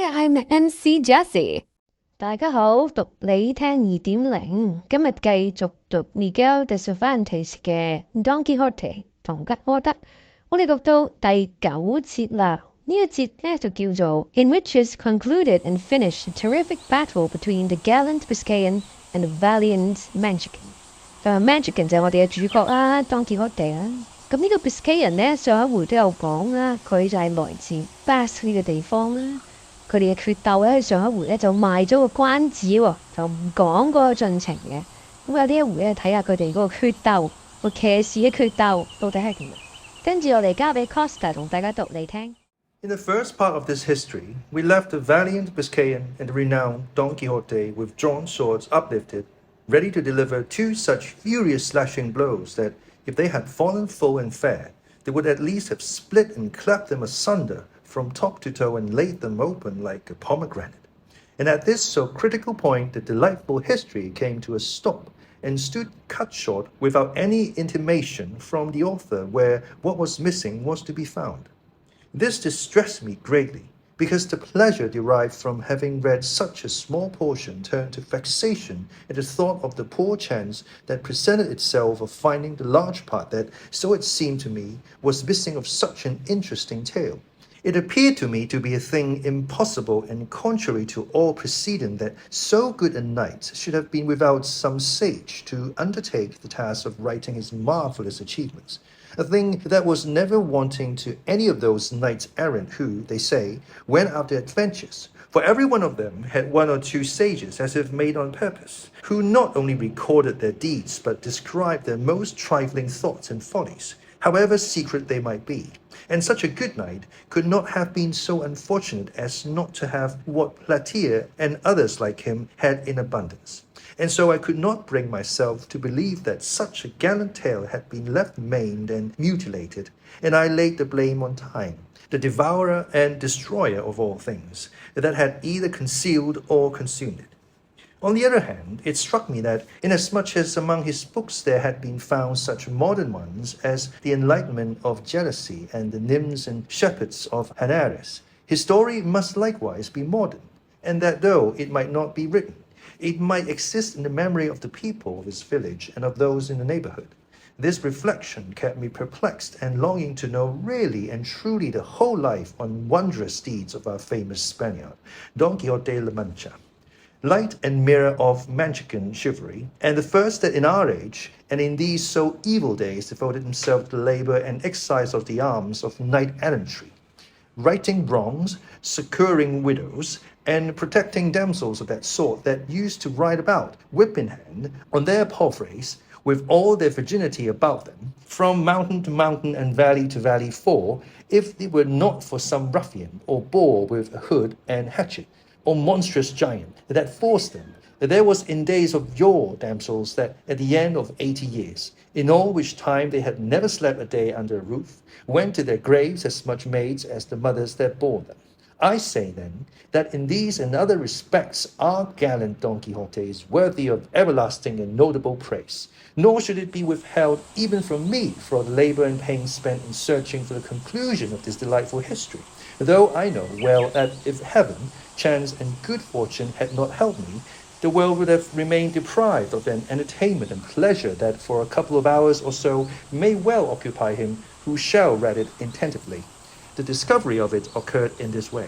Hi, I'm MC Jessie。大家好，讀你聽2.0，今日繼續讀 Miguel de Cervantes 嘅 Don Quixote 唐吉訶德。我哋讀到第9節啦，呢一節咧就叫做 In which is concluded and finished a terrific battle between the gallant Biscayan and the valiant Mexican。Mexican 就係我哋嘅主角啦，Don Quixote啦。咁呢個 Biscayan 咧，上一回都有講啦，佢就係來自 Basque 呢個地方啦。佢哋嘅決鬥咧，上一回咧就賣咗個關子喎，就唔講嗰個進程嘅。咁有呢一回咧，睇下佢哋嗰個決鬥，個騎士嘅決鬥到底係點？跟住我哋交俾 Costa 同大家讀嚟聽。In the first part of this history, we left the valiant Biscayan and the renowned Don Quixote with drawn swords uplifted, ready to deliver two such furious slashing blows that, if they had fallen full and fair, they would at least have split and clapped them asunder from top to toe and laid them open like a pomegranate. And at this so critical point, the delightful history came to a stop and stood cut short without any intimation from the author where what was missing was to be found. This distressed me greatly, because the pleasure derived from having read such a small portion turned to vexation at the thought of the poor chance that presented itself of finding the large part that, so it seemed to me, was missing of such an interesting tale. It appeared to me to be a thing impossible and contrary to all precedent that so good a knight should have been without some sage to undertake the task of writing his marvellous achievements, a thing that was never wanting to any of those knights-errant who, they say, went out their adventures. For every one of them had one or two sages, as if made on purpose, who not only recorded their deeds, but described their most trifling thoughts and follies, however secret they might be. And such a good knight could not have been so unfortunate as not to have what Platir and others like him had in abundance. And so I could not bring myself to believe that such a gallant tale had been left maimed and mutilated, and I laid the blame on time, the devourer and destroyer of all things, that had either concealed or consumed it. On the other hand, it struck me that, inasmuch as among his books there had been found such modern ones as The Enlightenment of Jealousy and The Nymphs and Shepherds of Hanares, his story must likewise be modern, and that though it might not be written, it might exist in the memory of the people of his village and of those in the neighborhood. This reflection kept me perplexed and longing to know really and truly the whole life and wondrous deeds of our famous Spaniard, Don Quixote La Mancha. Light and mirror of Manchegan chivalry, and the first that in our age, and in these so evil days, devoted himself to the labor and exercise of the arms of knight-errantry, righting wrongs, succouring widows, and protecting damsels of that sort that used to ride about, whip in hand, on their palfreys, with all their virginity about them, from mountain to mountain and valley to valley, for, if it were not for some ruffian, or boor with a hood and hatchet, or monstrous giant, that forced them, that there was in days of yore damsels that at the end of 80 years, in all which time they had never slept a day under a roof, went to their graves as much maids as the mothers that bore them. I say then, that in these and other respects our gallant Don Quixote is worthy of everlasting and notable praise, nor should it be withheld even from me for the labor and pains spent in searching for the conclusion of this delightful history, though I know well that if heaven, chance, and good fortune had not helped me, the world would have remained deprived of an entertainment and pleasure that for a couple of hours or so may well occupy him who shall read it attentively. The discovery of it occurred in this way.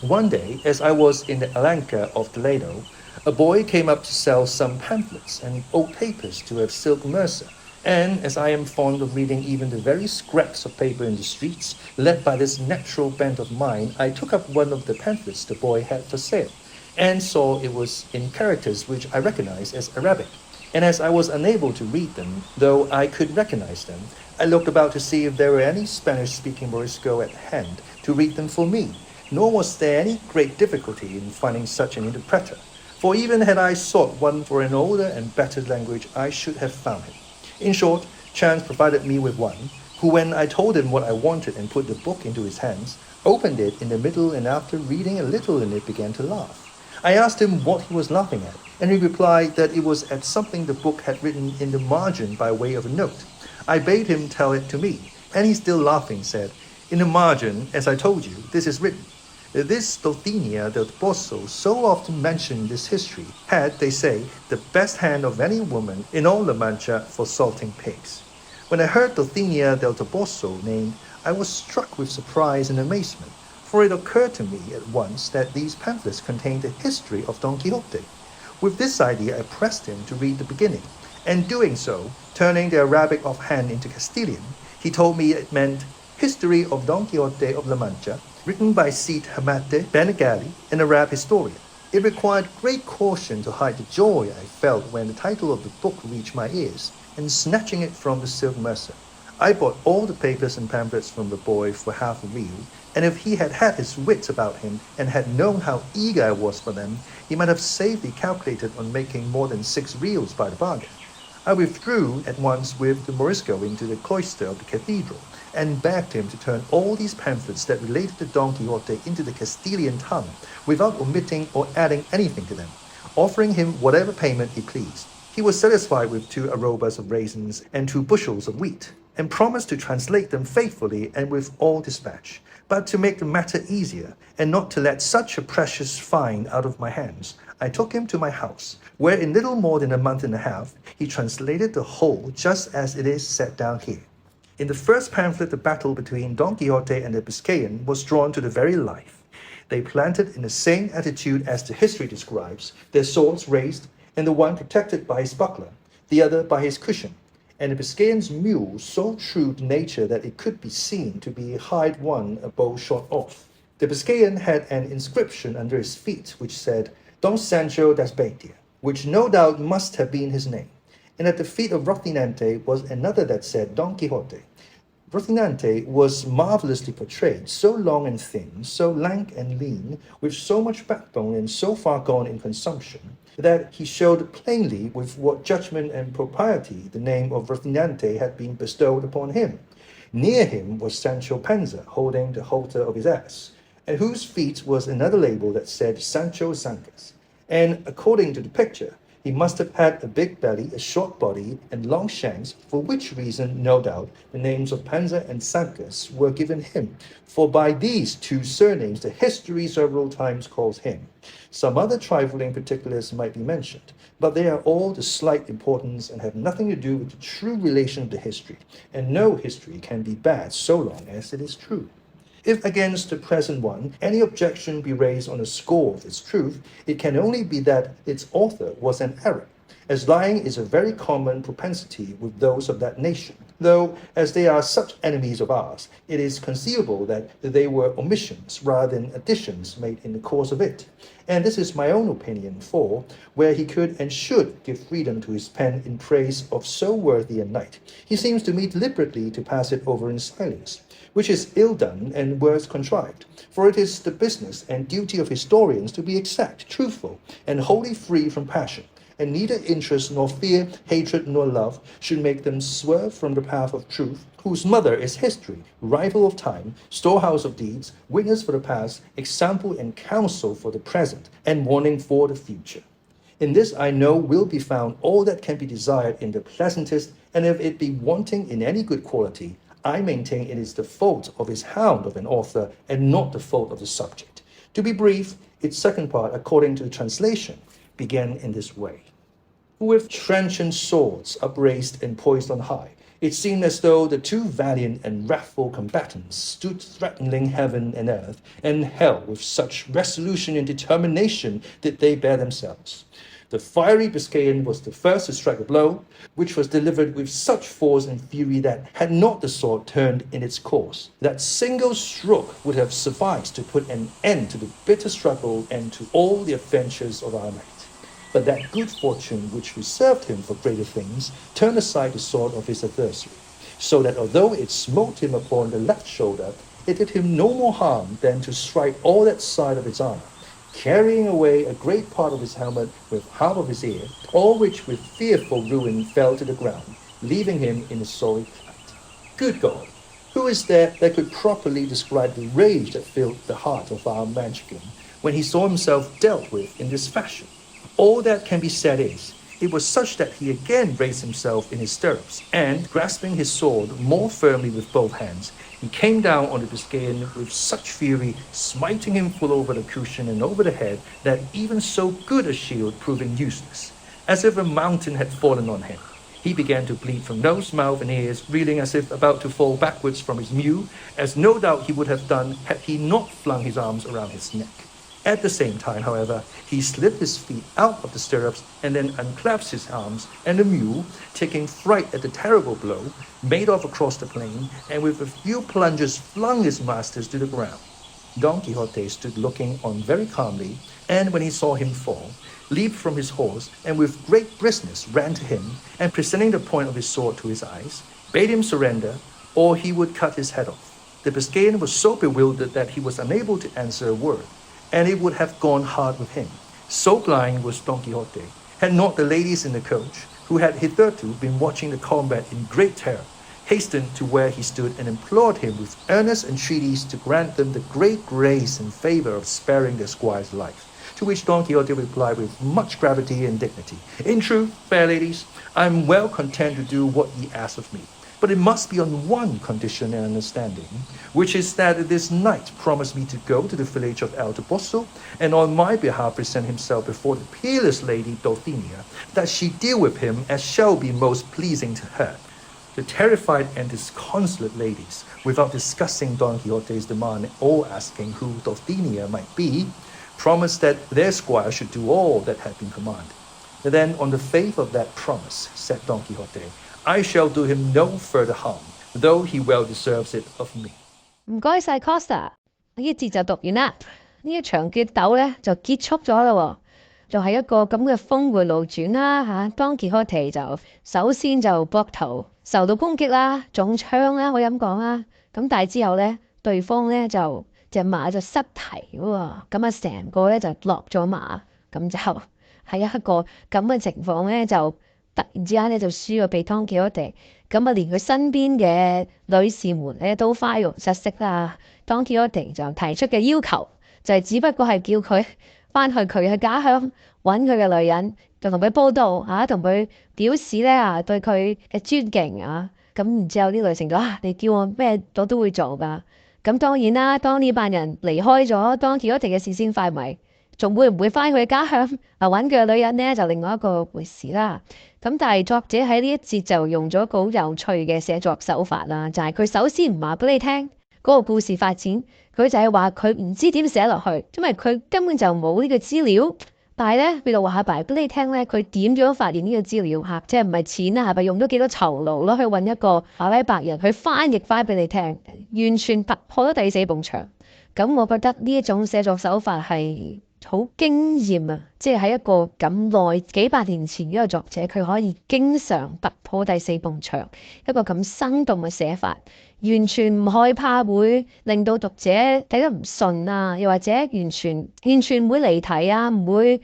One day, as I was in the Alanca of Toledo, a boy came up to sell some pamphlets and old papers to a silk mercer, and as I am fond of reading even the very scraps of paper in the streets, led by this natural bent of mine, I took up one of the pamphlets the boy had for sale, and saw it was in characters which I recognized as Arabic. And as I was unable to read them, though I could recognize them, I looked about to see if there were any Spanish-speaking Morisco at hand to read them for me, nor was there any great difficulty in finding such an interpreter, for even had I sought one for an older and better language, I should have found him. In short, chance provided me with one, who when I told him what I wanted and put the book into his hands, opened it in the middle and after reading a little in it began to laugh. I asked him what he was laughing at, and he replied that it was at something the book had written in the margin by way of a note. I bade him tell it to me, and he still laughing said, "In the margin, as I told you, this is written. This Dulcinea del Toboso, so often mentioned in this history, had, they say, the best hand of any woman in all La Mancha for salting pigs. When I heard Dulcinea del Toboso named, I was struck with surprise and amazement, for it occurred to me at once that these pamphlets contained the history of Don Quixote. With this idea, I pressed him to read the beginning, and doing so, turning the Arabic offhand into Castilian, he told me it meant History of Don Quixote of La Mancha, written by Cide Hamete Benengeli, an Arab historian. It required great caution to hide the joy I felt when the title of the book reached my ears, and snatching it from the silk mercer. I bought all the papers and pamphlets from the boy for half a real, and if he had had his wits about him and had known how eager I was for them, he might have safely calculated on making more than 6 reals by the bargain. I withdrew at once with the Morisco into the cloister of the cathedral, and begged him to turn all these pamphlets that related to Don Quixote into the Castilian tongue, without omitting or adding anything to them, offering him whatever payment he pleased. He was satisfied with 2 arrobas of raisins and 2 bushels of wheat, and promised to translate them faithfully and with all dispatch. But to make the matter easier, and not to let such a precious find out of my hands, I took him to my house, where in little more than a month and a half, he translated the whole just as it is set down here. In the first pamphlet, the battle between Don Quixote and the Biscayan was drawn to the very life. They planted in the same attitude as the history describes, their swords raised, and the one protected by his buckler, the other by his cushion, and the Biscayan's mule so true to nature that it could be seen to be a hired one a bow shot off. The Biscayan had an inscription under his feet which said, Don Sancho das Beitia, which no doubt must have been his name. And at the feet of Rocinante was another that said Don Quixote. Rocinante was marvelously portrayed, so long and thin, so lank and lean, with so much backbone and so far gone in consumption, that he showed plainly with what judgment and propriety the name of Rocinante had been bestowed upon him. Near him was Sancho Panza, holding the halter of his ass, at whose feet was another label that said Sancho Zancas. And according to the picture, he must have had a big belly, a short body, and long shanks, for which reason, no doubt, the names of Panza and Zancas were given him, for by these 2 surnames the history several times calls him. Some other trifling particulars might be mentioned, but they are all of slight importance and have nothing to do with the true relation of the history, and no history can be bad so long as it is true. If against the present one any objection be raised on the score of its truth, it can only be that its author was an Arab, as lying is a very common propensity with those of that nation, though, as they are such enemies of ours, it is conceivable that they were omissions rather than additions made in the course of it. And this is my own opinion, for, where he could and should give freedom to his pen in praise of so worthy a knight, he seems to me deliberately to pass it over in silence, which is ill done and worse contrived, for it is the business and duty of historians to be exact, truthful, and wholly free from passion, and neither interest nor fear, hatred nor love should make them swerve from the path of truth, whose mother is history, rival of time, storehouse of deeds, witness for the past, example and counsel for the present, and warning for the future. In this I know will be found all that can be desired in the pleasantest, and if it be wanting in any good quality, I maintain it is the fault of his hound of an author, and not the fault of the subject. To be brief, its second part, according to the translation, began in this way. With trenchant swords upraised and poised on high, it seemed as though the 2 valiant and wrathful combatants stood threatening heaven and earth and hell with such resolution and determination did they bear themselves. The fiery Biscayan was the first to strike a blow, which was delivered with such force and fury that, had not the sword turned in its course, that single stroke would have sufficed to put an end to the bitter struggle and to all the adventures of our knight. But that good fortune which reserved him for greater things turned aside the sword of his adversary, so that although it smote him upon the left shoulder, it did him no more harm than to strike all that side of its armor, carrying away a great part of his helmet with half of his ear, all which with fearful ruin fell to the ground, leaving him in a sorry plight. Good God! Who is there that could properly describe the rage that filled the heart of our Manchkin when he saw himself dealt with in this fashion? All that can be said is, It was such that he again raised himself in his stirrups, and, grasping his sword more firmly with both hands, he came down on the Biscayan with such fury, smiting him full over the cushion and over the head, that even so good a shield proving useless, as if a mountain had fallen on him. He began to bleed from nose, mouth, and ears, reeling as if about to fall backwards from his mule, as no doubt he would have done had he not flung his arms around his neck. At the same time, however, he slipped his feet out of the stirrups and then unclasped his arms, and the mule, taking fright at the terrible blow, made off across the plain, and with a few plunges flung his masters to the ground. Don Quixote stood looking on very calmly, and when he saw him fall, leaped from his horse, and with great briskness ran to him, and presenting the point of his sword to his eyes, bade him surrender, or he would cut his head off. The Biscayan was so bewildered that he was unable to answer a word, and it would have gone hard with him. So blind was Don Quixote, had not the ladies in the coach, who had hitherto been watching the combat in great terror, hastened to where he stood and implored him with earnest entreaties to grant them the great grace and favour of sparing their squire's life. To which Don Quixote replied with much gravity and dignity, "In truth, fair ladies, I am well content to do what ye ask of me, but it must be on one condition and understanding, which is that this knight promise me to go to the village of El Toboso, and on my behalf present himself before the peerless lady Dulcinea, that she deal with him as shall be most pleasing to her." The terrified and disconsolate ladies, without discussing Don Quixote's demand or asking who Dulcinea might be, promised that their squire should do all that had been commanded. Then, on the faith of that promise, said Don Quixote, "I shall do him no further harm, though he well deserves it of me." 唔該晒 Costa， 呢一節就讀完啦。呢一場決鬥咧就結束咗啦喎，就係一個咁嘅峰迴路轉啦嚇。Don Quixote就首先就膊頭受到攻擊啦，中槍啦，可以咁講啦。咁但係之後咧，對方咧就隻馬就失蹄喎，咁啊成個咧就落咗馬，咁就喺一個咁嘅情況咧，就突然之間咧就輸咗俾 Don Quixote， 咁啊連佢身邊嘅女士們咧都花容失色啦。Don Quixote 就提出嘅要求就係只不過係叫佢翻去佢嘅家鄉揾佢嘅女人，就同佢報道嚇，同佢表示咧對佢嘅尊敬啊。咁然之後啲女性就你叫我咩我都會做㗎。咁當然啦，當呢班人離開咗Don Quixote嘅視線範圍，仲會唔會翻去家鄉揾佢嘅女人呢？就另外一個回事啦。咁但係作者喺呢一節就用咗一個好有趣嘅寫作手法啦，就係佢首先唔話俾你聽嗰個故事發展，佢就係話佢唔知點寫落去，因為佢根本就冇呢個資料。但係咧，佢就話下俾你聽咧，佢點樣發現呢個資料嚇，即係唔係錢啊，係咪用咗幾多酬勞咯？去揾一個阿拉伯人去翻譯翻俾你聽，完全突破咗第四埲牆。咁我覺得呢一種寫作手法係好驚豔啊！即係喺一個咁耐幾百年前嘅作者，佢可以經常突破第四埲牆，一個咁生動嘅寫法，完全唔害怕會令到讀者睇得唔順啊，又或者完全唔會離題啊，唔會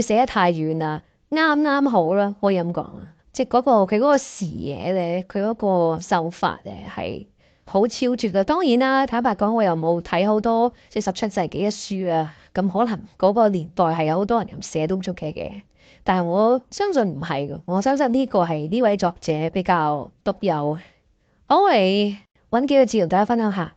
寫得太遠啊，啱啱好啦，可以咁講啊！即係佢嗰個視野咧，佢嗰個手法咧係好超絕嘅。當然啦，坦白講，我又冇睇好多即係17世紀嘅書啊，咁可能嗰個年代係有好多人咁寫都唔出奇嘅。但係我相信唔係嘅，我相信呢個係呢位作者比較獨有。我嚟揾幾個字同大家分享下。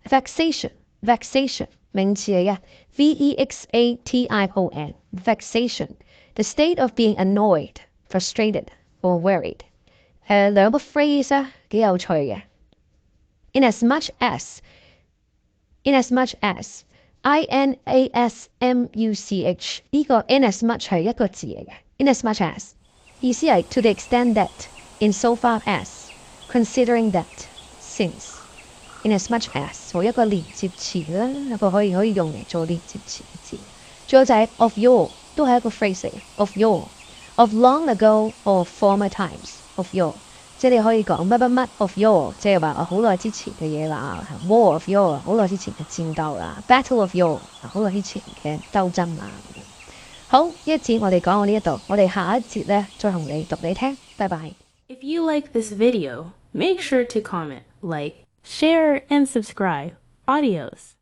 Vexation 名詞嚟嘅 ，vexation vexation，the state of being annoyed, frustrated or worried。兩個 phrase 啊，幾有趣嘅。Inasmuch as inasmuch 呢個 inasmuch 係一個字嚟嘅。Inasmuch as 意思係 to the extent that, in so far as, considering that, since。Inasmuch as 做一個連接詞啦，一個可以用嚟做連接詞嘅字。仲有就係 of yore 都係一個 phrase 嚟嘅。of yore of long ago or former times of yore。即係你可以講乜 of yore， 即係話好耐之前嘅嘢啦。War of yore 好耐之前嘅戰鬥啦。Battle of yore 好耐之前嘅鬥爭啊。好，呢一節我哋講到呢一度，我哋下一節咧再同你讀你聽。拜拜。If you like this video, make sure to comment, like, share, and subscribe. Adios.